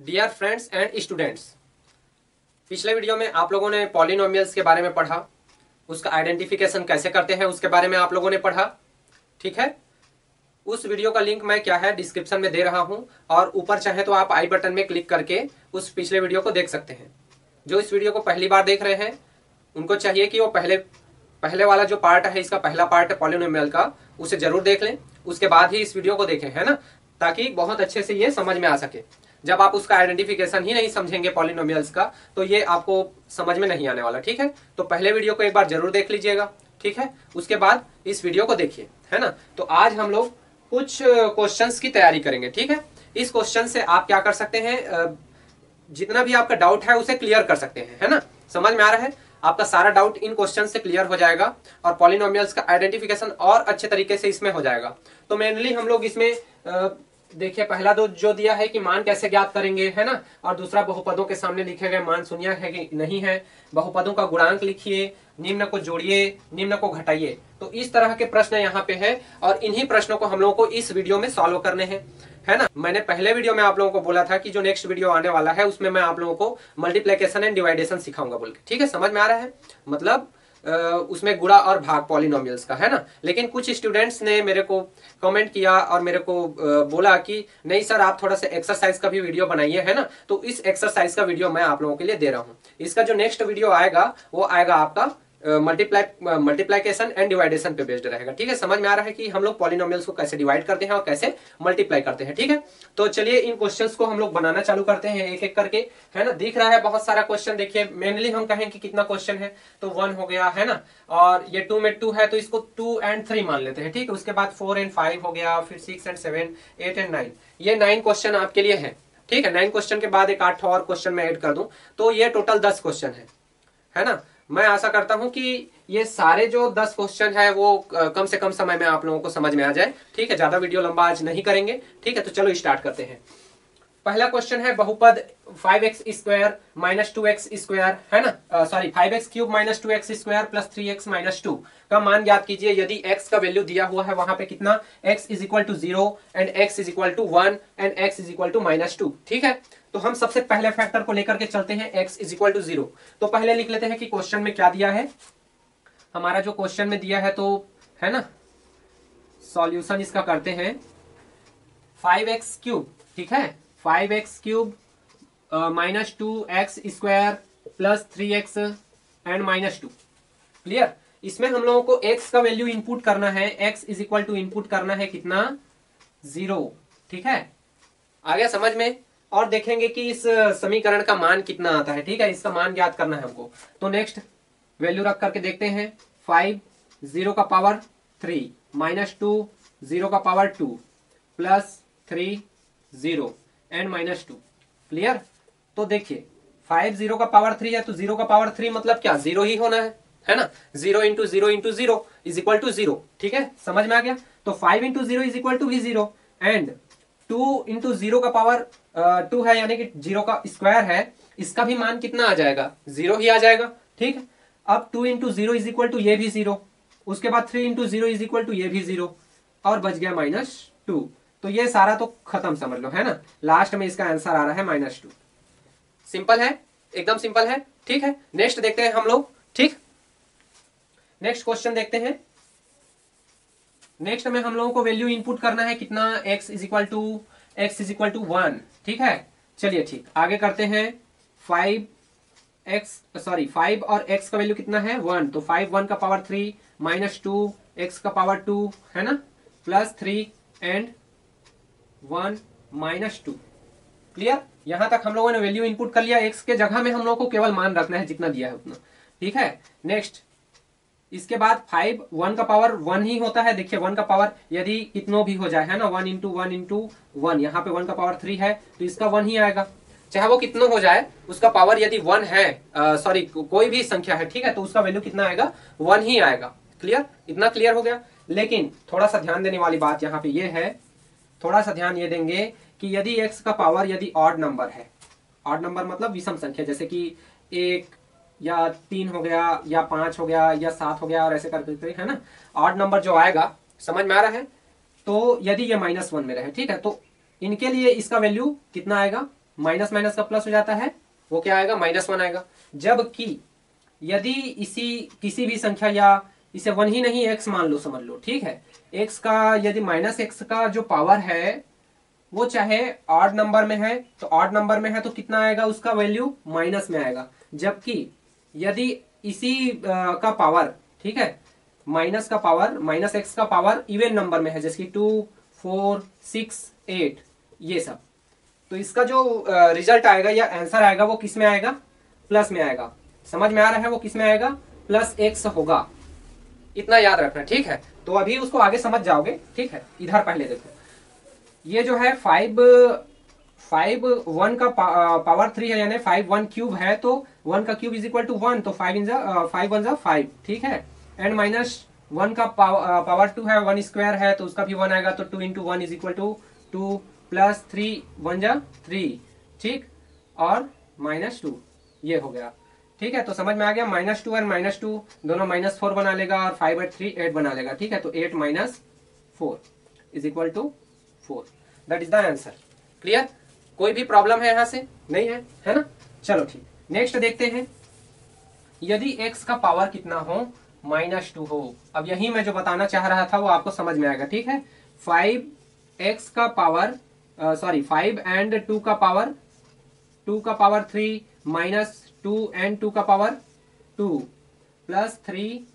Dear friends and students, पिछले video में आप लोगों ने पॉलिनोमियल्स के बारे में पढ़ा, उसका आइडेंटिफिकेशन कैसे करते हैं उसके बारे में आप लोगों ने पढ़ा। ठीक है, उस वीडियो का लिंक मैं क्या है डिस्क्रिप्शन में दे रहा हूं और ऊपर चाहे तो आप आई बटन में क्लिक करके उस पिछले वीडियो को देख सकते हैं। जो इस वीडियो को पहली बार देख रहे हैं उनको चाहिए कि वो पहले वाला जो पार्ट है, इसका पहला पार्ट है पॉलिनोमियल का, उसे जरूर देख लें, उसके बाद ही इस वीडियो को देखें, है ना, ताकि बहुत अच्छे से ये समझ में आ सके। जब आप उसका आइडेंटिफिकेशन ही नहीं समझेंगे पॉलिनोमियल्स का तो ये आपको समझ में नहीं आने वाला। ठीक है, तो पहले वीडियो को एक बार जरूर देख लीजिएगा। ठीक है, उसके बाद इस वीडियो को देखिए, है ना। तो आज हम लोग कुछ क्वेश्चंस की तैयारी करेंगे। ठीक है, इस क्वेश्चन से आप क्या कर सकते हैं, जितना भी आपका डाउट है उसे क्लियर कर सकते हैं, है ना। समझ में आ रहा है, आपका सारा डाउट इन क्वेश्चन से क्लियर हो जाएगा और पॉलिनोमियल्स का आइडेंटिफिकेशन और अच्छे तरीके से इसमें हो जाएगा। तो मेनली हम लोग इसमें देखिए, पहला तो जो दिया है कि मान कैसे ज्ञात करेंगे, है ना, और दूसरा बहुपदों के सामने लिखे गए मान शून्य है कि नहीं है, बहुपदों का गुणांक लिखिए, निम्न को जोड़िए, निम्न को घटाइए। तो इस तरह के प्रश्न यहाँ पे है और इन्हीं प्रश्नों को हम लोगों को इस वीडियो में सॉल्व करने हैं, है ना। मैंने पहले वीडियो में आप लोगों को बोला था कि जो नेक्स्ट वीडियो आने वाला है उसमें मैं आप लोगों को मल्टीप्लिकेशन एंड डिवाइडेशन सिखाऊंगा बोल के। ठीक है, समझ में आ रहा है, मतलब उसमें गुणा और भाग पॉलिनोमियल्स का, है ना। लेकिन कुछ स्टूडेंट्स ने मेरे को कमेंट किया और मेरे को बोला कि नहीं सर, आप थोड़ा सा एक्सरसाइज का भी वीडियो बनाइए, है ना। तो इस एक्सरसाइज का वीडियो मैं आप लोगों के लिए दे रहा हूँ। इसका जो नेक्स्ट वीडियो आएगा वो आएगा आपका मल्टीप्लिकेशन एंड डिवाइडेशन पे बेस्ड रहेगा। ठीक है, समझ में आ रहा है कि हम लोग पॉलिनोमियल्स को कैसे डिवाइड करते हैं और कैसे मल्टीप्लाई करते हैं। ठीक है, तो चलिए इन क्वेश्चंस को हम लोग बनाना चालू करते हैं एक एक करके, है ना। दिख रहा है बहुत सारा क्वेश्चन, देखिए मेनली हम कहें कि कितना क्वेश्चन है तो 1 हो गया, है ना, और ये 2 में 2 है तो इसको 2 and 3 मान लेते हैं। ठीक है, उसके बाद 4 and 5 हो गया, फिर 6 and 7, 8 and 9, ये 9 क्वेश्चन आपके लिए है। ठीक है, 9 क्वेश्चन के बाद एक 8 और क्वेश्चन मैं ऐड कर दूं तो ये टोटल 10 क्वेश्चन है ना। मैं आशा करता हूं कि ये सारे जो 10 क्वेश्चन है वो कम से कम समय में आप लोगों को समझ में आ जाए। ठीक है, ज्यादा वीडियो लंबा आज नहीं करेंगे। ठीक है, तो चलो स्टार्ट करते हैं। पहला क्वेश्चन है बहुपद 5x square minus 2x square, है ना, sorry 5x cube minus 2x square plus 3x minus 2 का मान ज्ञात कीजिए यदि x का वैल्यू दिया हुआ है वहां पे कितना, x is equal to 0 and x is equal to 1 and x is equal to minus 2। ठीक है, तो हम सबसे पहले फैक्टर को लेकर के चलते हैं, x इज इक्वल टू 0। तो पहले लिख लेते हैं कि क्वेश्चन में क्या दिया है। हमारा जो क्वेश्चन में दिया है तो, है ना, सॉल्यूशन इसका करते हैं 5x क्यूब। ठीक है, 5x cube minus 2x square plus 3x and minus 2। Clear, इसमें हम लोगों को x का वैल्यू इनपुट करना है, x is equal to input करना है कितना, 0। ठीक है, आ गया समझ में। और देखेंगे कि इस समीकरण का मान कितना आता है। ठीक है, इसका मान ज्ञात करना है हमको। तो नेक्स्ट वैल्यू रख करके देखते हैं, 5 0 का पावर 3 माइनस 2 0 का power 2 plus 3 0 and minus 2। Clear, तो देखिए 5 0 का पावर 3 है तो 0 का पावर 3 मतलब क्या, 0 ही होना है ना। 0 into 0 into 0 is equal to 0। ठीक है, समझ में आ गया। तो 5 इंटू 0 इज इक्वल टू भी 0 एंड 2 इंटू 0 का पावर 2 है यानी कि 0 का स्क्वायर है, इसका भी मान कितना आ जाएगा, 0 ही आ जाएगा। ठीक है, अब 2 इंटू 0 इज इक्वल टू ये भी 0, उसके बाद 3 इंटू 0 इज इक्वल टू ये भी 0 और बच गया माइनस 2। तो ये सारा तो खत्म समझ लो, है ना। लास्ट में इसका आंसर आ रहा है माइनस 2। सिंपल है, एकदम सिंपल है। ठीक है, नेक्स्ट देखते हैं हम लोग। ठीक, नेक्स्ट क्वेश्चन देखते हैं। नेक्स्ट में हम लोगों को वैल्यू इनपुट करना है कितना, x इज इक्वल टू 1। ठीक है, चलिए ठीक, आगे करते हैं। 5 और x का वैल्यू कितना है, 1। तो 5 1 का पावर 3 माइनस 2 x का पावर 2, है ना, प्लस 3 एंड 1 माइनस 2। क्लियर, यहां तक हम लोगों ने वैल्यू इनपुट कर लिया। x के जगह में हम लोगों को केवल मान रखना है जितना दिया है उतना। ठीक है, नेक्स्ट इसके बाद 5 1 का पावर 1 ही होता है। देखिए 1 का पावर यदि कितनों भी हो जाए, है ना, 1 इंटू 1 इंटू 1, यहाँ पे 1 का पावर 3 है तो इसका 1 ही आएगा। चाहे वो कितनों हो जाए, उसका पावर यदि 1 है, सॉरी कोई भी संख्या है, ठीक है, तो उसका वैल्यू कितना आएगा, 1 ही आएगा। क्लियर, इतना क्लियर हो गया। लेकिन थोड़ा सा ध्यान देने वाली बात यहाँ पे ये है, थोड़ा सा ध्यान ये देंगे कि यदि x का पावर यदि ऑड नंबर है, ऑड नंबर मतलब विषम संख्या, जैसे कि 1 या 3 हो गया या 5 हो गया या 7 हो गया और ऐसे करके, है ना, ऑड नंबर जो आएगा, समझ में आ रहा है। तो यदि ये -1 में रहे, ठीक है, तो इनके लिए इसका वैल्यू कितना आएगा, माइनस माइनस का प्लस हो जाता है, वो क्या आएगा, -1 आएगा। जबकि यदि इसी किसी भी संख्या, या इसे 1 ही नहीं x मान लो, समझ लो, ठीक है, x का यदि -x का जो पावर है वो चाहे ऑड नंबर में है, तो ऑड नंबर में है तो कितना आएगा, उसका वैल्यू माइनस में आएगा। जबकि यदि इसी का पावर, ठीक है, माइनस का पावर, -x का पावर इवन नंबर में है, जैसे कि 2, 4, 6, 8, ये सब, तो इसका जो रिजल्ट आएगा या आंसर आएगा वो किस में आएगा, प्लस में आएगा। समझ में आ रहा है, वो किस में आएगा, +x होगा। इतना याद रखना, ठीक है। तो अभी उसको आगे समझ जाओगे, ठीक है। इधर पहले देखो, ये जो है 5 1 का पावर 3 है, यानी 5 1 क्यूब है, तो 1 का क्यूब इज इक्वल टू 1, तो 5 1 जा 5, ठीक है। एंड -1 का पावर 2 है, 1 स्क्वायर है, तो उसका भी 1 आएगा, तो 2 into 1 is equal to 2, plus 3 1 जा 3, ठीक, और -2, ये हो गया, ठीक है। तो समझ में आ गया, -2 और -2 दोनों -4 बना लेगा, और 5 और 3 8 बना लेगा, ठीक है। तो 8 - 4 is equal to 4, that is the answer. Clear? कोई भी प्रॉब्लम है यहाँ से? नहीं है ना? चलो ठीक, नेक्स्ट देखते हैं। यदि x का पावर कितना हो, -2 हो। अब यही मैं जो बताना चाह रहा था वो आपको समझ में आएगा, ठीक है। 5x का पावर, सॉरी 5 एंड 2 का पावर 3 -2 एंड 2 का पावर 2 प्लस 3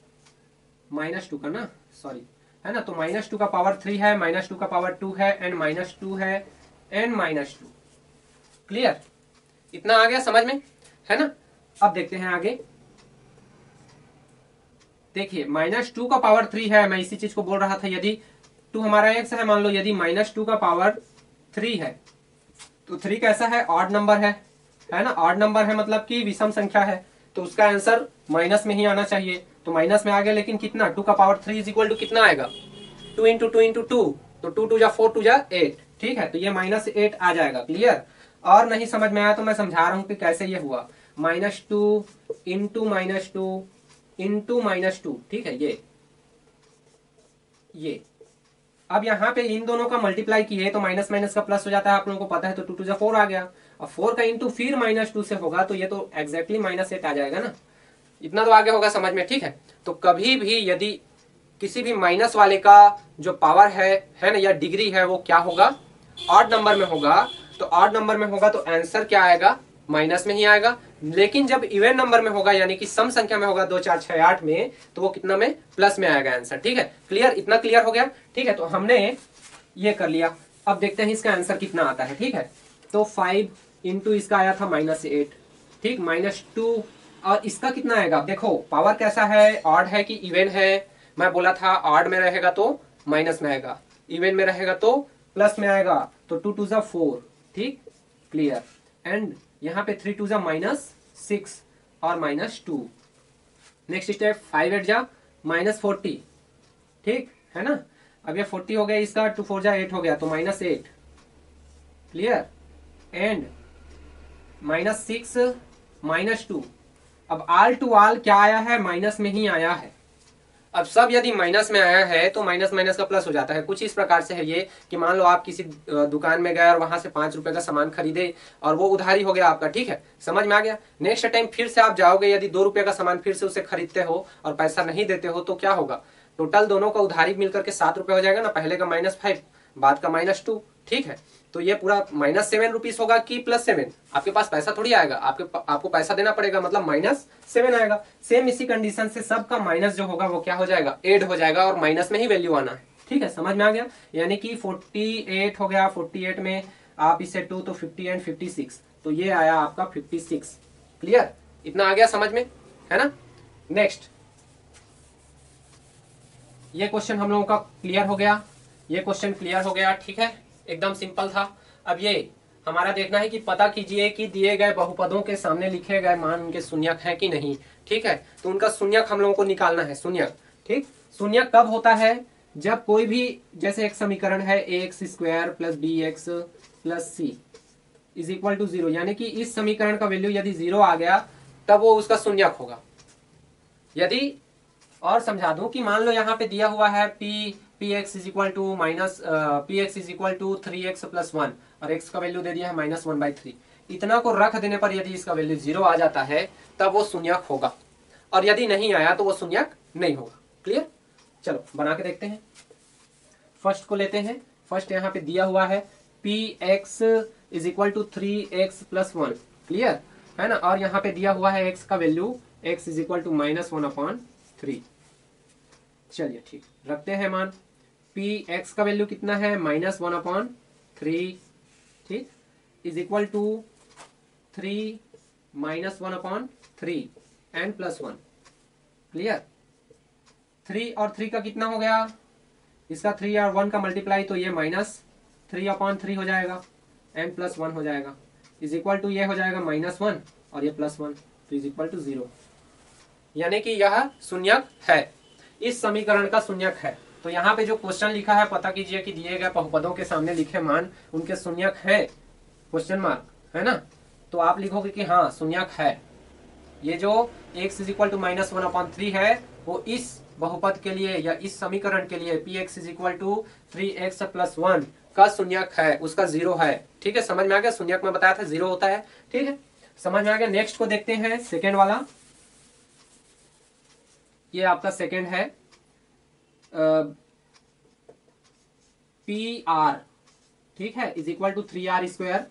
-2 का ना, सॉरी, है ना। तो -2 का पावर 3 है, -2 का पावर 2 है, एंड -2 है, एंड -2। क्लियर? इतना आ गया समझ में, है ना। अब देखते हैं आगे। देखिए, -2 का पावर 3 है, मैं इसी चीज को बोल रहा था। यदि 2 हमारा x है, मान लो यदि -2 का पावर 3 है, तो 3 कैसा है, ऑड नंबर है ना। ऑड नंबर है मतलब कि विषम संख्या है, तो उसका आंसर माइनस में ही आना चाहिए। तो माइनस में आ गया, लेकिन कितना, 2 का पावर 3 इज इक्वल टू कितना आएगा, 2 इंटू 2 इंटू 2, तो 2 2 जा 4, 2 जा 8, ठीक है। तो ये -8 आ जाएगा। क्लियर? और नहीं समझ में आया तो मैं समझा रहा हूं कि कैसे ये हुआ, -2 इंटू -2 इंटू -2, ठीक है। ये अब यहाँ पे इन दोनों का मल्टीप्लाई किए तो माइनस माइनस का प्लस हो जाता है, आप लोगों को पता है। तो 2 2 जा 4 आ गया, और 4 का इंटू फिर -2 से होगा, तो ये तो एग्जैक्टली -8 आ जाएगा ना। इतना तो आगे होगा समझ में, ठीक है। तो कभी भी यदि किसी भी माइनस वाले का जो पावर है ना, या डिग्री है, वो क्या होगा, ऑड नंबर में होगा। तो ऑड नंबर में होगा तो आंसर क्या आएगा, माइनस में ही आएगा। लेकिन जब इवन नंबर में होगा, यानी कि सम संख्या में होगा, 2 4 6 8 में, तो वो कितना में, प्लस में आएगा आंसर, ठीक है। क्लियर? इतना क्लियर हो गया, ठीक है। तो हमने ये कर लिया। अब देखते हैं इसका आंसर कितना आता है, ठीक है। तो 5 इंटू इसका आया था -8, ठीक, -2, और इसका कितना आएगा। देखो पावर कैसा है, ऑड है कि इवन है। मैं बोला था ऑड में रहेगा तो माइनस में आएगा, इवन में रहेगा तो प्लस में आएगा। तो 2 2 जा 4, ठीक, क्लियर। एंड यहाँ पे 3 2 जा -6 और -2। नेक्स्ट स्टेप, 5 8 जा -40, ठीक है ना। अब ये 40 हो गया, इसका 2 4 जा 8 हो गया, तो -8। क्लियर? एंड -6 -2। अब ऑल टू ऑल क्या आया है, माइनस में ही आया है। अब सब यदि माइनस में आया है तो माइनस माइनस का प्लस हो जाता है। कुछ इस प्रकार से है ये कि मान लो आप किसी दुकान में गए और वहां से 5 रुपए का सामान खरीदे, और वो उधारी हो गया आपका, ठीक है, समझ में आ गया। नेक्स्ट टाइम फिर से आप जाओगे, यदि 2 रुपए का सामान फिर से उसे खरीदते हो और पैसा नहीं देते हो, तो क्या होगा, टोटल दोनों का उधारी मिलकर के 7 रुपए हो जाएगा ना। पहले का -5, बाद का -2, ठीक है। तो ये पूरा -7 रुपीज होगा कि +7, आपके पास पैसा थोड़ी आएगा, आपको पैसा देना पड़ेगा, मतलब -7 आएगा। सेम इसी कंडीशन से सबका माइनस जो होगा वो क्या हो जाएगा, ऐड हो जाएगा, और माइनस में ही वैल्यू आना है, ठीक है। समझ में आ गया? यानी कि 48 हो गया, 48 में आप इसे 2 तो 50 एंड 56, तो ये आया आपका 56। क्लियर? इतना आ गया समझ में, है ना। नेक्स्ट, ये क्वेश्चन हम लोगों का क्लियर हो गया, ये क्वेश्चन क्लियर हो गया, ठीक है, एकदम सिंपल था। अब ये हमारा देखना है कि पता कीजिए कि दिए गए बहुपदों के सामने लिखे गए मान उनके शून्यक हैं कि नहीं, ठीक है। तो उनका शून्यक हम लोगों को निकालना है, शून्यक, ठीक। शून्यक कब होता है, जब कोई भी, जैसे एक समीकरण है ax² + bx + c is equal to 0, यानी कि इस समीकरण का वैल्यू यदि 0 आ गया तब वो उसका शून्यक होगा। यदि और समझा दूं कि मान लो यहाँ पे दिया हुआ है px is equal to 3x + 1, और x का वैल्यू दे दिया है -1/3। इतना को रख देने पर यदि इसका वैल्यू 0 आ जाता है तब वो शून्यक होगा, और यदि नहीं आया तो वो शून्यक नहीं होगा। क्लियर? चलो बना के देखते हैं। फर्स्ट को लेते हैं। फर्स्ट यहाँ पे दिया हुआ है P x is equal to 3x plus 1। Clear है ना? और यहाँ पे दिया हुआ है x का value x is equal to -1/3। चलिए ठीक, रखते हैं मान। पी एक्स का वैल्यू कितना है? -1/3, ठीक, is equal to 3 -1/3 and plus 1। Clear? 3 और 3 का कितना हो गया? इसका 3 और 1 का मल्टीप्लाई, तो ये -3/3 हो जाएगा एंड प्लस 1 हो जाएगा, इज इक्वल टू ये हो जाएगा -1 और ये +1, तो इज इक्वल टू 0। यानी कि यह शून्यक है, इस समीकरण का शून्यक है। तो यहाँ पे जो क्वेश्चन लिखा है, पता कीजिए कि दिए गए बहुपदों के सामने लिखे मान उनके शून्यक है, क्वेश्चन मार्क, है ना? तो आप लिखोगे कि हाँ शून्यक है। ये जो x इज इक्वल टू -1/3 है वो इस बहुपद के लिए या इस समीकरण के लिए P x is equal to 3x plus 1 का शून्यक है, उसका 0 है। ठीक है, समझ में आ गया? शून्यक में बताया था 0 होता है। ठीक है, समझ में आ गया? नेक्स्ट को देखते हैं, सेकेंड वाला। ये आपका सेकेंड है पी आर, ठीक है, इज इक्वल टू 3r²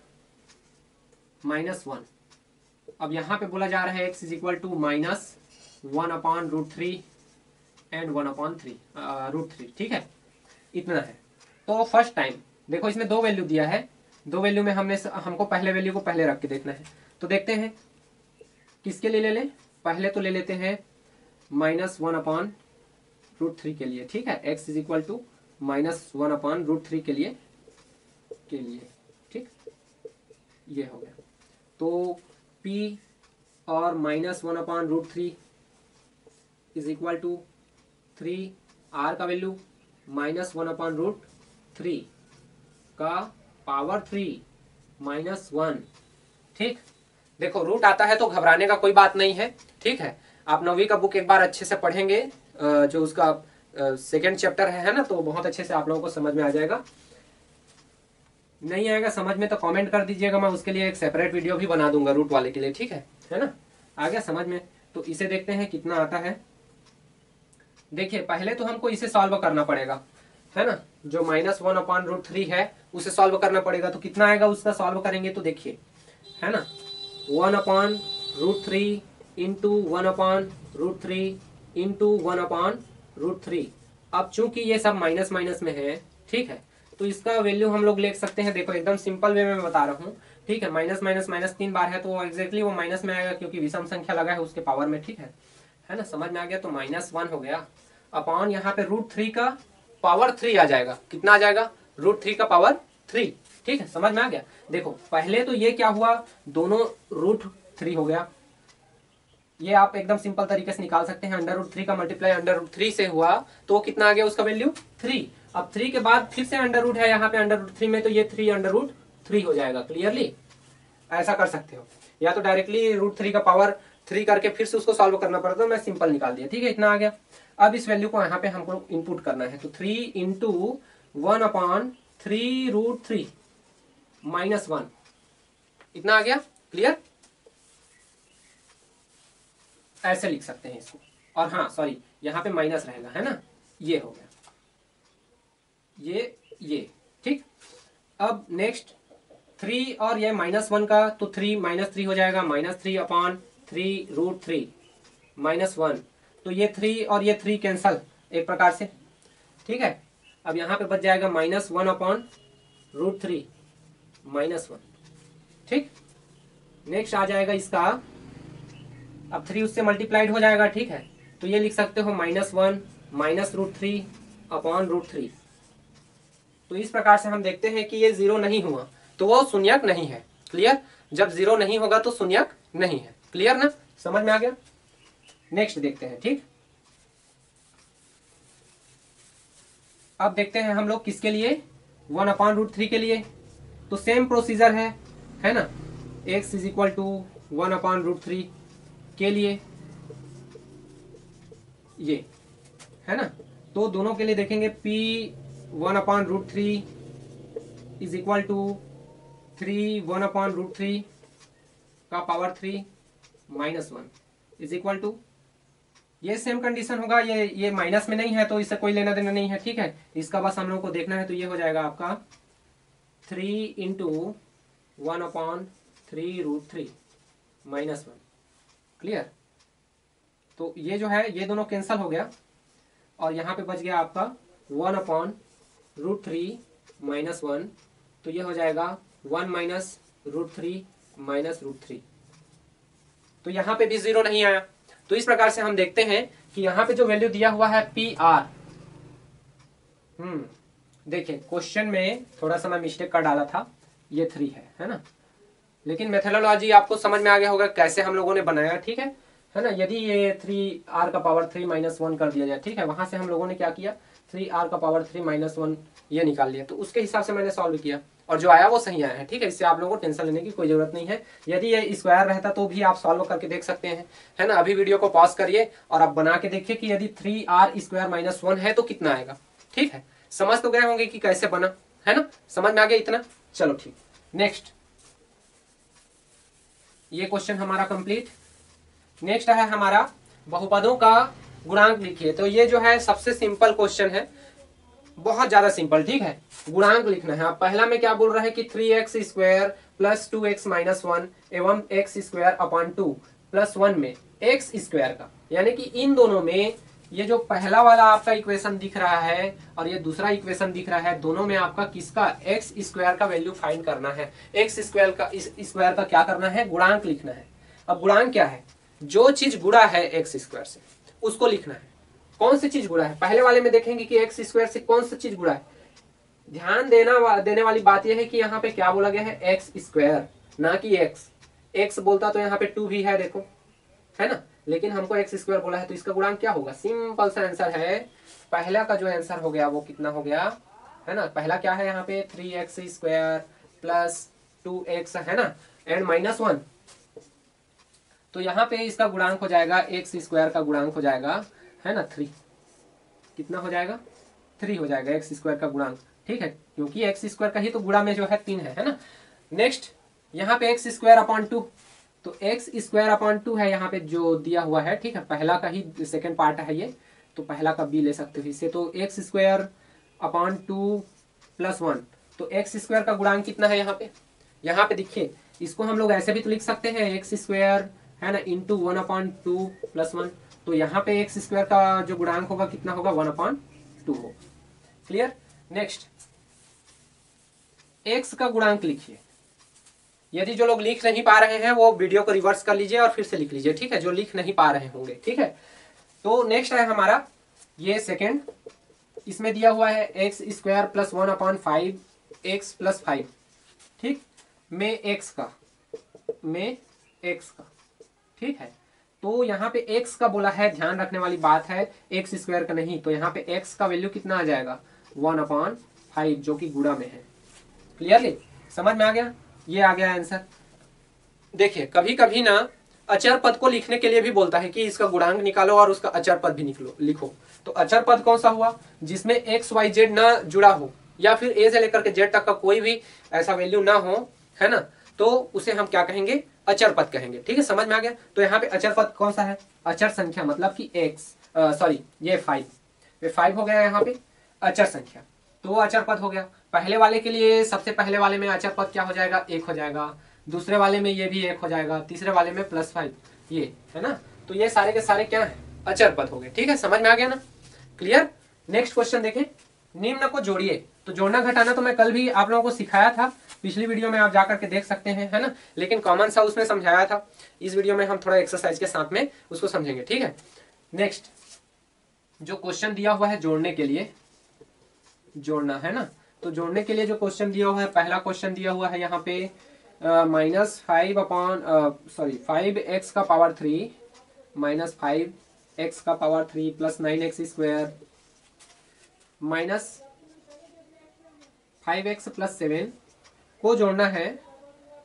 -1। अब यहां पे बोला जा रहा है x is equal to -1/√3 and 1/3, ठीक है, इतना है। तो फर्स्ट टाइम देखो इसमें दो वैल्यू दिया है, दो वैल्यू में हमको पहले वैल्यू को पहले रख के देखना है। तो देखते हैं किसके लिए ले लें। पहले तो ले लेते हैं -1/√3 के लिए, ठीक है, x इज इक्वल टू -1/√3 के लिए, ठीक, ये हो गया। तो p और -1/√3 इज इक्वल टू 3r का वैल्यू -1/√3 का पावर 3 -1। ठीक, देखो रूट आता है तो घबराने का कोई बात नहीं है। ठीक है, आप 9वीं का बुक एक बार अच्छे से पढ़ेंगे, जो उसका सेकेंड चैप्टर है ना, तो बहुत अच्छे से आप लोगों को समझ में आ जाएगा। नहीं आएगा समझ में तो कमेंट कर दीजिएगा, मैं उसके लिए एक सेपरेट वीडियो भी बना दूंगा रूट वाले के लिए। ठीक है ना? आ गया समझ में? तो इसे देखते हैं कितना आता है। देखिए पहले तो हमको इसे सॉल्व करना पड़ेगा, है ना? जो -1/√3 है उसे सॉल्व करना पड़ेगा। तो कितना आएगा उसका सॉल्व करेंगे तो देखिए, है ना, 1/√3 इंटू 1/√3 इंटू 1/√3। अब चूंकि ये सब माइनस माइनस में है, ठीक है, तो इसका वैल्यू हम लोग लिख सकते हैं। देखो एकदम सिंपल वे में मैं बता रहा हूँ। ठीक है, माइनस माइनस माइनस 3 बार है तो एग्जैक्टली वो माइनस में आएगा, क्योंकि विषम संख्या लगा है उसके पावर में। ठीक है ना? समझ में आ गया? तो -1 हो गया अपॉन यहाँ पे √3 का पावर 3 आ जाएगा। कितना आ जाएगा? √3 का पावर 3। ठीक है, समझ में आ गया? देखो पहले तो ये क्या हुआ, दोनों √3 हो गया। ये आप एकदम सिंपल तरीके से निकाल सकते हैं। √3 का मल्टीप्लाई √3 से हुआ तो कितना आ गया उसका वैल्यू? 3। अब 3 के बाद फिर से अंडर है यहाँ पे √3 में, तो ये 3 हो जाएगा। क्लियरली ऐसा कर सकते हो, या तो डायरेक्टली √3 का पावर 3 करके फिर से उसको सॉल्व करना पड़ता है। मैं सिंपल निकाल दिया। ठीक है, इतना आ गया। अब इस वैल्यू को यहाँ पे हमको इनपुट करना है। तो 3 इंटू 1/3√3 -1, इतना आ गया। क्लियर? ऐसे लिख सकते हैं इसको। और हाँ सॉरी, यहाँ पे माइनस रहेगा, है ना? ये हो गया, ये ठीक। अब नेक्स्ट 3 और ये -1 का, तो 3 -3 हो जाएगा, -3/3√3 -1। तो ये 3 और ये 3 कैंसल एक प्रकार से। ठीक है, अब यहाँ पे बच जाएगा -1/√3 -1। ठीक, नेक्स्ट आ जाएगा इसका, अब 3 उससे मल्टीप्लाइड हो जाएगा। ठीक है, तो ये लिख सकते हो -1 -√3/√3। तो इस प्रकार से हम देखते हैं कि ये 0 नहीं हुआ तो वो शून्यक नहीं है। क्लियर? जब 0 नहीं होगा तो शून्यक नहीं है। क्लियर ना? समझ में आ गया? नेक्स्ट देखते हैं। ठीक, अब देखते हैं हम लोग किसके लिए, 1/√3 के लिए। तो सेम प्रोसीजर है ना? x इज इक्वल टू 1/√3 के लिए, ये है ना? तो दोनों के लिए देखेंगे p 1/√3 इज इक्वल टू 3 1/√3 का power 3 minus 1 is equal to, ये सेम कंडीशन होगा, ये माइनस में नहीं है तो इससे कोई लेना देना नहीं है, ठीक है। इसका बस हम लोग को देखना है, तो ये हो जाएगा आपका 3 इंटू 1/3√3 माइनस 1। क्लियर। तो ये जो है ये दोनों कैंसल हो गया और यहाँ पे बच गया आपका 1/√3 माइनस 1, तो ये हो जाएगा 1 माइनस √3 माइनस √3। तो यहाँ पे भी जीरो नहीं आया। तो इस प्रकार से हम देखते हैं कि यहाँ पे जो वैल्यू दिया हुआ है PR, देखिए क्वेश्चन में थोड़ा सा मैं मिस्टेक कर डाला था, ये 3 है ना, लेकिन मेथोडोलॉजी आपको समझ में आ गया होगा कैसे हम लोगों ने बनाया, ठीक है ना। यदि ये 3R का पावर 3 माइनस 1 कर दिया जाए, ठीक है, वहां से हम लोगों ने क्या किया, 3R का पावर 3 माइनस 1 ये निकाल लिया, तो उसके हिसाब से मैंने सॉल्व किया और जो आया वो सही आया है, ठीक है। इससे आप लोगों को टेंशन लेने की कोई जरूरत नहीं है। यदि ये स्क्वायर रहता तो भी आप सॉल्व करके देख सकते हैं, है ना। अभी वीडियो को पॉज करिए और आप बना के देखिए कि यदि 3R² माइनस 1 है तो कितना आएगा, ठीक है। समझ तो गए होंगे कि कैसे बना, है ना, समझ में आ गया इतना। चलो ठीक, नेक्स्ट ये क्वेश्चन हमारा कंप्लीट। नेक्स्ट है हमारा बहुपदों का गुणांक लिखिए। तो ये जो है सबसे सिंपल क्वेश्चन है, बहुत ज्यादा सिंपल, ठीक है। गुणांक लिखना है। आप पहला में क्या बोल रहे हैं कि 3x² प्लस 2x माइनस 1 एवं x²/2 प्लस 1 में x² का, यानी कि इन दोनों में ये जो पहला वाला आपका इक्वेशन दिख रहा है और ये दूसरा इक्वेशन दिख रहा है, दोनों में आपका किसका x² का वैल्यू फाइंड करना है। x² का इस स्क्वायर का क्या करना है, गुणांक लिखना है। अब गुणांक क्या है, जो चीज गुणा है x² से उसको लिखना है। कौन सी चीज गुणा है, पहले वाले में देखेंगे कि x² से कौन सी चीज गुणा है। ध्यान देने वाली बात यह है कि यहाँ पे क्या बोला गया है, x², ना कि x बोलता तो यहाँ पे 2 भी है, देखो, है ना, लेकिन हमको x² बोला है, तो इसका गुणांक क्या होगा। सिंपल सा आंसर है, पहला का जो आंसर हो गया वो कितना हो गया, है ना। पहला क्या है यहाँ पे 3x² प्लस 2x, है ना, एंड माइनस 1। तो यहाँ पे इसका गुणांक हो जाएगा, x² का गुणांक हो जाएगा, है ना, 3। कितना हो जाएगा, 3 हो जाएगा x² का गुणांक, ठीक है, क्योंकि x² का ही तो गुणा में जो है 3 है ना। नेक्स्ट यहाँ पे x²/2, तो x²/2 है यहाँ पे जो दिया हुआ है, ठीक है, पहला का ही सेकंड पार्ट है ये, तो पहला का b ले सकते हो इससे। तो x²/2 प्लस 1, तो x² का गुणांक कितना है यहाँ पे देखिए, इसको हम लोग ऐसे भी तो लिख सकते हैं, x², है ना, इंटू 1/2 प्लस 1। तो यहाँ पे x² का जो गुणांक होगा कितना होगा, 1/2 होगा। क्लियर। नेक्स्ट x का गुणांक लिखिए। यदि जो लोग लिख नहीं पा रहे हैं वो वीडियो को रिवर्स कर लीजिए और फिर से लिख लीजिए, ठीक है, जो लिख नहीं पा रहे होंगे, ठीक है। तो नेक्स्ट है हमारा ये सेकंड, इसमें दिया हुआ है x² प्लस 1/5 x प्लस 5, ठीक, में x का, ठीक है। तो यहाँ पे x का बोला है, ध्यान रखने वाली बात है, x² का नहीं, तो यहाँ पे x का वैल्यू कितना आ जाएगा, 1/5, जो कि गुणा में है। क्लियरली समझ में आ गया, ये आ गया आंसर। देखिए कभी कभी ना अचर पद को लिखने के लिए भी बोलता है कि इसका गुणांक निकालो और उसका अचर पद भी लिखो। तो अचर पद कौन सा हुआ, जिसमें x y z ना जुड़ा हो, या फिर a से लेकर के z तक का कोई भी ऐसा वैल्यू ना हो, है ना, तो उसे हम क्या कहेंगे, अचर पद कहेंगे, ठीक है, समझ में आ गया। तो यहाँ पे अचर पद कौन सा है, अचर संख्या, मतलब कि ये 5 हो गया यहाँ पे अचर संख्या, तो अचर पद हो गया। पहले वाले के लिए सबसे पहले वाले में अचर पद क्या हो जाएगा, 1 हो जाएगा, दूसरे वाले में ये भी 1 हो जाएगा, तीसरे वाले में +5, ये है ना। तो ये सारे के सारे क्या है, अचर पद हो गए, ठीक है, समझ में आ गया ना, क्लियर। नेक्स्ट क्वेश्चन देखें, निम्न को जोड़िए। तो जोड़ना घटाना तो मैं कल भी आप लोगों को सिखाया था, पिछली वीडियो में आप जाकर के देख सकते हैं, है ना, लेकिन कॉमन सा उसमें समझाया था। इस वीडियो में हम थोड़ा एक्सरसाइज के साथ में उसको समझेंगे, ठीक है। नेक्स्ट जो क्वेश्चन दिया हुआ है जोड़ने के लिए, जोड़ना है ना, तो जोड़ने के लिए जो क्वेश्चन दिया हुआ है, पहला क्वेश्चन दिया हुआ है यहाँ पे -5x का पावर 3 माइनस 5x का power 3 plus 9x² minus 5x plus 7 को जोड़ना है।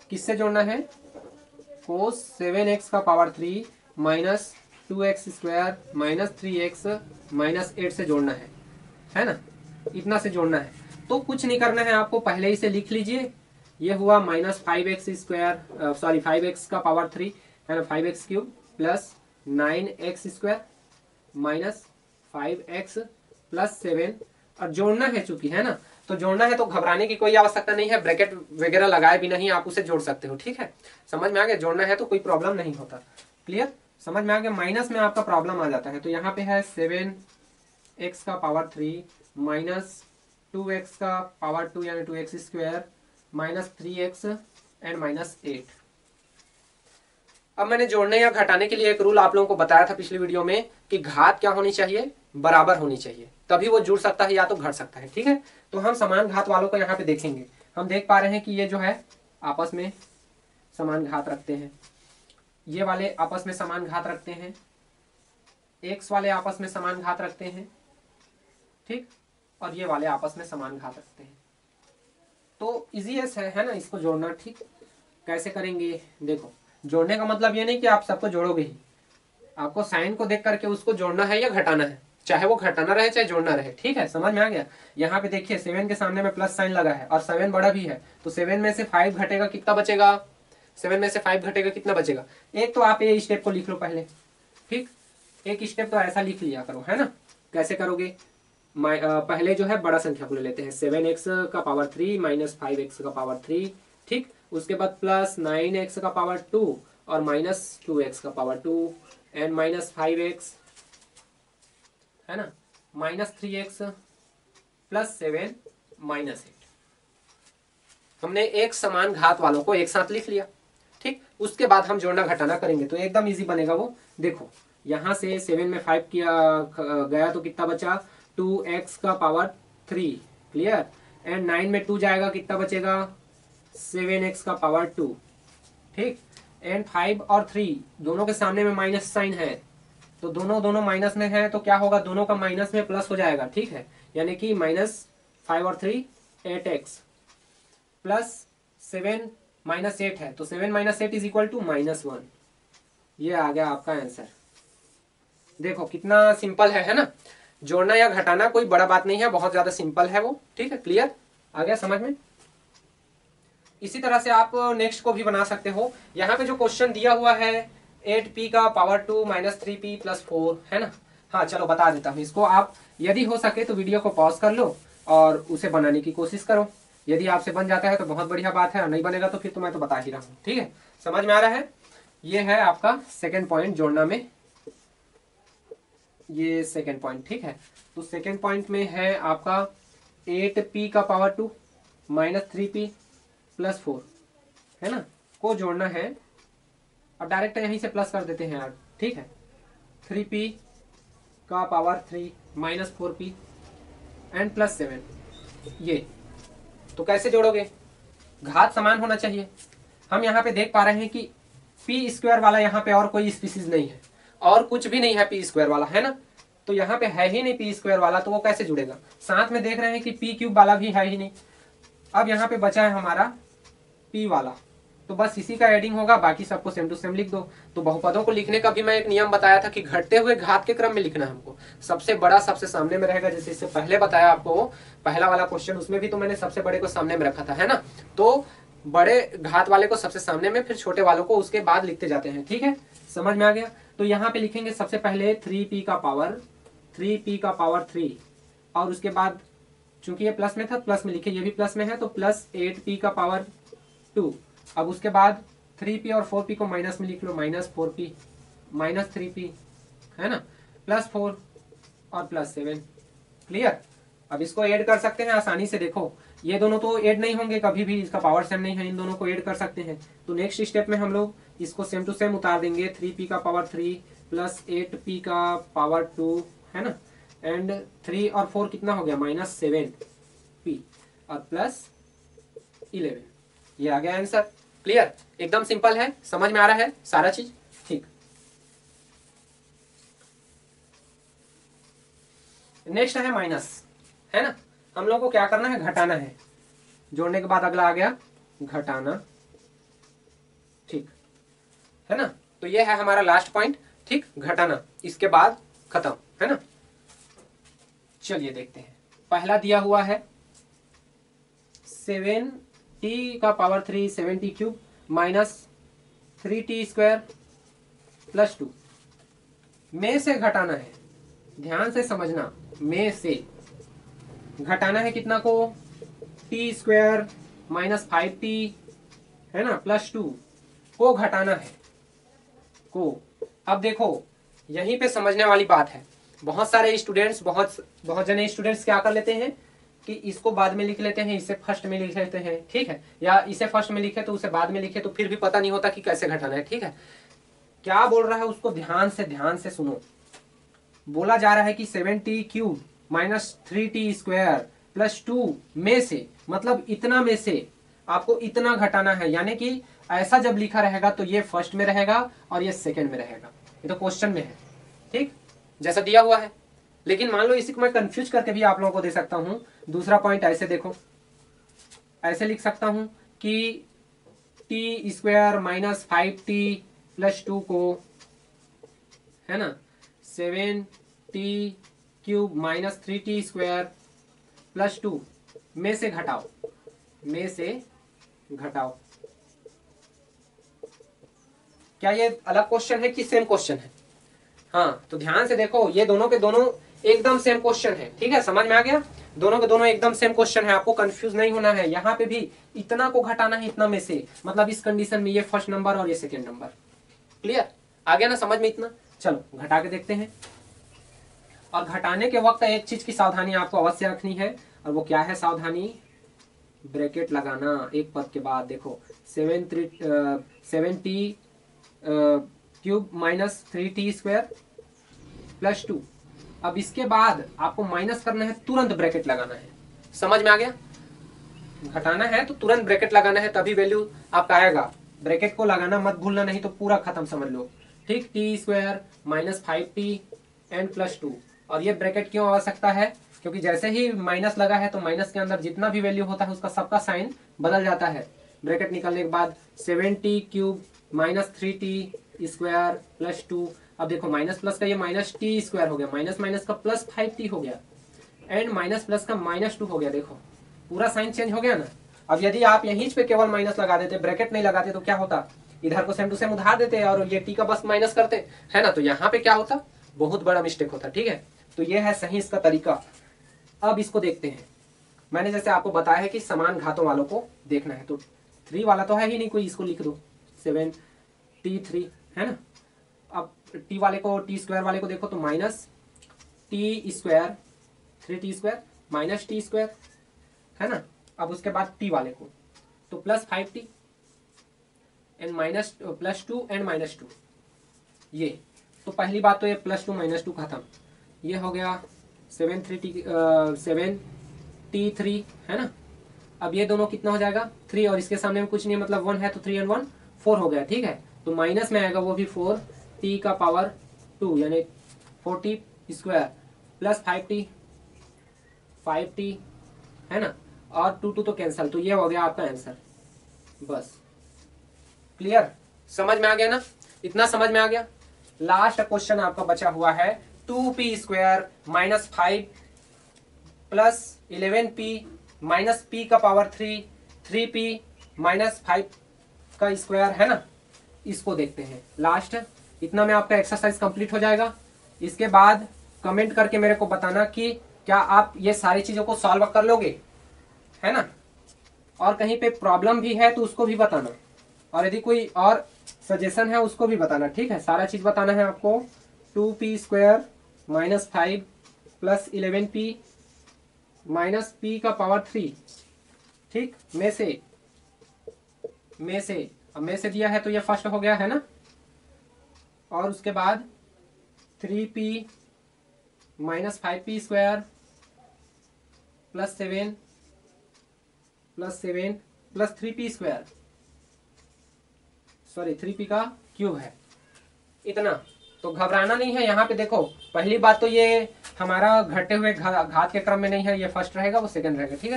किससे जोड़ना है, को 7x का power 3 minus 2x² minus 3x minus 8 से जोड़ना है ना, इतना से जोड़ना है। तो कुछ नहीं करना है आपको, पहले ही से लिख लीजिए, ये हुआ माइनस 5x² सॉरी 5x का पावर 3 है ना, 5x³ plus 9x² minus 5x plus 7। और जोड़ना है चूंकि, है ना, तो जोड़ना है तो घबराने की कोई आवश्यकता नहीं है, ब्रैकेट वगैरह लगाए भी नहीं आप उसे जोड़ सकते हो। ठीक है, समझ में आ गया, जोड़ना है तो कोई प्रॉब्लम नहीं होता। क्लियर, समझ में आ गया। माइनस में आपका प्रॉब्लम आ जाता है, तो यहाँ पे है 7x का पावर 3 माइनस 2x का पावर 2 यानी 2x² minus 3x and minus 8। अब मैंने जोड़ने या घटाने के लिए एक रूल आप लोगों को बताया था पिछली वीडियो में कि घात क्या होनी चाहिए, बराबर होनी चाहिए, तभी वो जुड़ सकता है या तो घट सकता है। ठीक है, तो हम समान घात वालों को यहाँ पे देखेंगे। हम देख पा रहे हैं कि ये जो है आपस में समान घात रखते हैं, ये वाले आपस में समान घात रखते हैं, एक्स वाले आपस में समान घात रखते हैं, ठीक, और ये वाले आपस में समान घात रखते हैं। तो इजीएस्ट है ना इसको जोड़ना। ठीक, कैसे करेंगे, देखो, जोड़ने का मतलब ये नहीं कि आप सबको जोड़ोगे ही, आपको साइन को देख करके उसको जोड़ना है या घटाना है, चाहे वो घटाना रहे चाहे जोड़ना रहे। ठीक है, समझ में आ गया। यहाँ पे देखिए 7 के सामने में प्लस साइन लगा है और 7 बड़ा भी है, तो 7 में से 5 घटेगा कितना बचेगा, 7 में से 5 घटेगा कितना बचेगा। एक तो आप ये स्टेप को लिख लो पहले, ठीक, एक स्टेप तो ऐसा लिख लिया करो, है ना। कैसे करोगे, पहले जो है बड़ा संख्या को ले लेते हैं, 7x का पावर 3 माइनस 5x का पावर 3, ठीक, उसके बाद प्लस 9x का पावर 2 और माइनस 2x का पावर 2 एंड माइनस 5x, है ना, माइनस 3x प्लस 7 माइनस 8। हमने एक समान घात वालों को एक साथ लिख लिया। ठीक, उसके बाद हम जोड़ना घटाना करेंगे तो एकदम इजी बनेगा वो। देखो यहां से 7 में 5 किया गया तो कितना बचा, 2x का पावर 3, क्लियर, एंड 9 में 2 जाएगा कितना बचेगा, 7x का पावर 2, ठीक, एंड 5 और 3 दोनों के सामने में माइनस साइन है, तो दोनों माइनस में है, तो क्या होगा, दोनों का माइनस में प्लस हो जाएगा। ठीक है, यानी कि माइनस 5 और 3 8x प्लस 7 माइनस 8 है, तो 7 माइनस 8 इज इक्वल टू -1। ये आ गया आपका आंसर। देखो कितना सिंपल है ना। जोड़ना या घटाना कोई बड़ा बात नहीं है, बहुत ज्यादा सिंपल है वो। ठीक है, क्लियर, आ गया समझ में। इसी तरह से आप नेक्स्ट को भी बना सकते हो। यहाँ पे जो क्वेश्चन दिया हुआ है 8p का पावर 2 माइनस 3p प्लस 4, है ना। हाँ चलो बता देता हूँ इसको। आप यदि हो सके तो वीडियो को पॉज कर लो और उसे बनाने की कोशिश करो। यदि आपसे बन जाता है तो बहुत बढ़िया बात है, और नहीं बनेगा तो फिर तो मैं तो बता ही रहा हूँ। ठीक है, समझ में आ रहा है। ये है आपका सेकेंड पॉइंट जोड़ना में, ये सेकेंड पॉइंट। ठीक है, तो सेकेंड पॉइंट में है आपका 8p का पावर 2 माइनस 3p प्लस 4, है ना, को जोड़ना है। अब डायरेक्ट यहीं से प्लस कर देते हैं यार। ठीक है, 3p का power 3 minus 4p and plus 7, ये तो कैसे जोड़ोगे, घात समान होना चाहिए। हम यहाँ पे देख पा रहे हैं कि पी स्क्वायर वाला यहाँ पे और कोई स्पीसीज नहीं है, और कुछ भी नहीं है पी स्क्वायर वाला, है ना, तो यहाँ पे है ही नहीं पी स्क्वायर वाला, तो वो कैसे जुड़ेगा। साथ में देख रहे हैं कि पी क्यूब वाला भी है ही नहीं। अब यहाँ पे बचा है हमारा पी वाला, तो बस इसी का एडिंग होगा, बाकी सबको सेम टू सेम लिख दो। तो बहुपदों को लिखने का भी मैं एक नियम बताया था कि घटते हुए घात के क्रम में लिखना है हमको। सबसे बड़ा सबसे सामने में रहेगा, जैसे इससे पहले बताया आपको पहला वाला क्वेश्चन, उसमें भी तो मैंने सबसे बड़े को सामने में रखा था, है ना। तो बड़े घात वाले को सबसे सामने में, फिर छोटे वालों को उसके बाद लिखते जाते हैं। ठीक है, समझ में आ गया। तो यहाँ पे लिखेंगे सबसे पहले 3p का पावर 3 और उसके बाद चूंकि ये प्लस में था प्लस में लिखे, ये भी प्लस में है तो प्लस 8p का पावर 2। अब उसके बाद 3p और 4p को माइनस में लिख लो, माइनस 4p माइनस 3p, है ना, प्लस 4 और प्लस 7, क्लियर। अब इसको ऐड कर सकते हैं आसानी से। देखो ये दोनों तो ऐड नहीं होंगे कभी भी, इसका पावर सेम नहीं है, इन दोनों को ऐड कर सकते हैं। तो नेक्स्ट स्टेप में हम लोग इसको सेम टू सेम उतार देंगे, 3p का पावर 3 प्लस 8p का पावर 2, है ना, एंड 3 और 4 कितना हो गया, माइनस 7p और प्लस 11। ये आ गया आंसर। क्लियर, एकदम सिंपल है, समझ में आ रहा है सारा चीज। ठीक, नेक्स्ट है माइनस, है ना। हम लोग को क्या करना है, घटाना है। जोड़ने के बाद अगला आ गया घटाना, ठीक है ना। तो ये है हमारा लास्ट पॉइंट, ठीक, घटाना, इसके बाद खत्म, है ना। चलिए देखते हैं, पहला दिया हुआ है 7t टी का power 3 7t cube minus 3t² plus 2 में से घटाना है, ध्यान से समझना, में से घटाना है कितना को, t² माइनस 5t है ना प्लस 2 को घटाना है को। अब देखो यहीं पे समझने वाली बात है, बहुत सारे स्टूडेंट्स बहुत जने स्टूडेंट्स क्या कर लेते हैं कि इसको बाद में लिख लेते हैं, इसे फर्स्ट में लिख लेते हैं, ठीक है, या इसे फर्स्ट में लिखे तो उसे बाद में लिखे, तो फिर भी पता नहीं होता कि कैसे घटाना है, ठीक है। क्या बोल रहा है उसको ध्यान से सुनो। बोला जा रहा है कि 7t cube minus 3t² plus 2 में से, मतलब इतना में से आपको इतना घटाना है, यानी कि ऐसा जब लिखा रहेगा तो ये फर्स्ट में रहेगा और ये सेकंड में रहेगा, ये तो क्वेश्चन में है, ठीक, जैसा दिया हुआ है। लेकिन मान लो इसी को मैं कंफ्यूज करके भी आप लोगों को दे सकता हूं। दूसरा पॉइंट ऐसे देखो, ऐसे लिख सकता हूं कि t² माइनस 5t प्लस 2 को, है ना, 7t cube minus 3t² plus 2 में से घटाओ, में से घटाओ। क्या ये अलग क्वेश्चन है कि सेम क्वेश्चन है? हाँ, तो ध्यान से देखो, ये दोनों के दोनों एकदम सेम क्वेश्चन है, ठीक है, समझ में आ गया, दोनों के दोनों एकदम सेम क्वेश्चन है, आपको कंफ्यूज नहीं होना है। यहाँ पे भी इतना को घटाना है इतना में से, मतलब इस कंडीशन में ये फर्स्ट नंबर और ये सेकेंड नंबर। क्लियर, आ गया ना समझ में इतना? चलो घटा के देखते हैं। और घटाने के वक्त एक चीज की सावधानी आपको अवश्य रखनी है, और वो क्या है सावधानी, ब्रैकेट लगाना एक पद के बाद। देखो 7t cube minus 3t² plus 2, अब इसके बाद आपको माइनस करना है, तुरंत ब्रैकेट लगाना है। समझ में आ गया? घटाना है तो तुरंत ब्रैकेट लगाना है, तभी वैल्यू आपका आएगा। ब्रैकेट को लगाना मत भूलना, नहीं तो पूरा खत्म समझ लो, ठीक। t² minus 5t and plus 2, और ये ब्रैकेट क्यों आवश्यकता है, क्योंकि जैसे ही माइनस लगा है तो माइनस के अंदर जितना भी वैल्यू होता है उसका सबका साइन बदल जाता है। ब्रैकेट निकलने के बाद 7t cube minus 3t² plus 2, अब देखो माइनस प्लस का ये माइनस t² हो गया, माइनस माइनस का प्लस 5t हो गया, एंड माइनस प्लस का माइनस 2 हो गया। देखो पूरा साइन चेंज हो गया ना। अब यदि आप यहीं पे केवल माइनस लगा देते, ब्रैकेट नहीं लगाते, तो क्या होता, इधर को सेम टू सेम उधार देते और ये t का बस माइनस करते, है ना, तो यहाँ पे क्या होता, बहुत बड़ा मिस्टेक होता, ठीक है। तो ये है सही इसका तरीका। अब इसको देखते हैं। मैंने जैसे आपको बताया है कि समान घातों वालों को देखना है, तो 3 वाला तो है ही नहीं कोई, इसको लिख दो 7t3, है ना। अब t वाले को, t² वाले को देखो तो minus t² 3t² minus t², है ना। अब उसके बाद t वाले को तो plus 5t and minus plus 2 and minus 2, ये तो पहली बात तो ये प्लस 2 माइनस 2 खत्म, ये हो गया 7t3, है ना। अब ये दोनों कितना हो जाएगा 3, और इसके सामने में कुछ नहीं, मतलब 1 है तो 3 एंड 1 4 हो गया, ठीक है। तो माइनस में आएगा वो भी 4, t का पावर 2 यानी 4t² प्लस 5t, है ना, और 2 तो कैंसल, तो ये हो गया आपका आंसर। बस क्लियर, समझ में आ गया ना, इतना समझ में आ गया। लास्ट क्वेश्चन आपका बचा हुआ है 2p² minus 5 plus 11p minus p का पावर 3 3p माइनस 5 का स्क्वायर, है ना। इसको देखते हैं लास्ट, इतना में आपका एक्सरसाइज कंप्लीट हो जाएगा। इसके बाद कमेंट करके मेरे को बताना कि क्या आप ये सारी चीजों को सॉल्व कर लोगे, है ना, और कहीं पे प्रॉब्लम भी है तो उसको भी बताना, और यदि कोई और सजेशन है उसको भी बताना, ठीक है। सारा चीज बताना है आपको। 2p² minus 5 plus 11p minus p का पावर 3, ठीक, में से अब में से दिया है तो ये फर्स्ट हो गया, है ना। और उसके बाद 3p minus 5p² plus 7 plus 3p², sorry 3p का क्यूब है, इतना। तो घबराना नहीं है। यहाँ पे देखो पहली बात तो ये हमारा घटते हुए घात के क्रम में नहीं है, ये फर्स्ट रहेगा वो सेकंड रहेगा, ठीक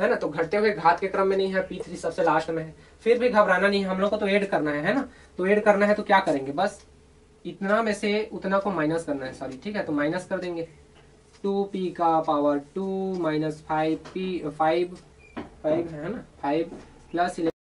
है ना। तो घटते हुए घात के क्रम में नहीं है, p3 सबसे लास्ट में है। फिर भी घबराना नहीं है, हम लोग को तो ऐड करना है ना। तो ऐड करना है तो क्या करेंगे, बस इतना में से उतना को माइनस करना है, सॉरी, ठीक है। तो माइनस कर देंगे 2p का पावर 2 माइनस 5 है ना, 5 क्लास 11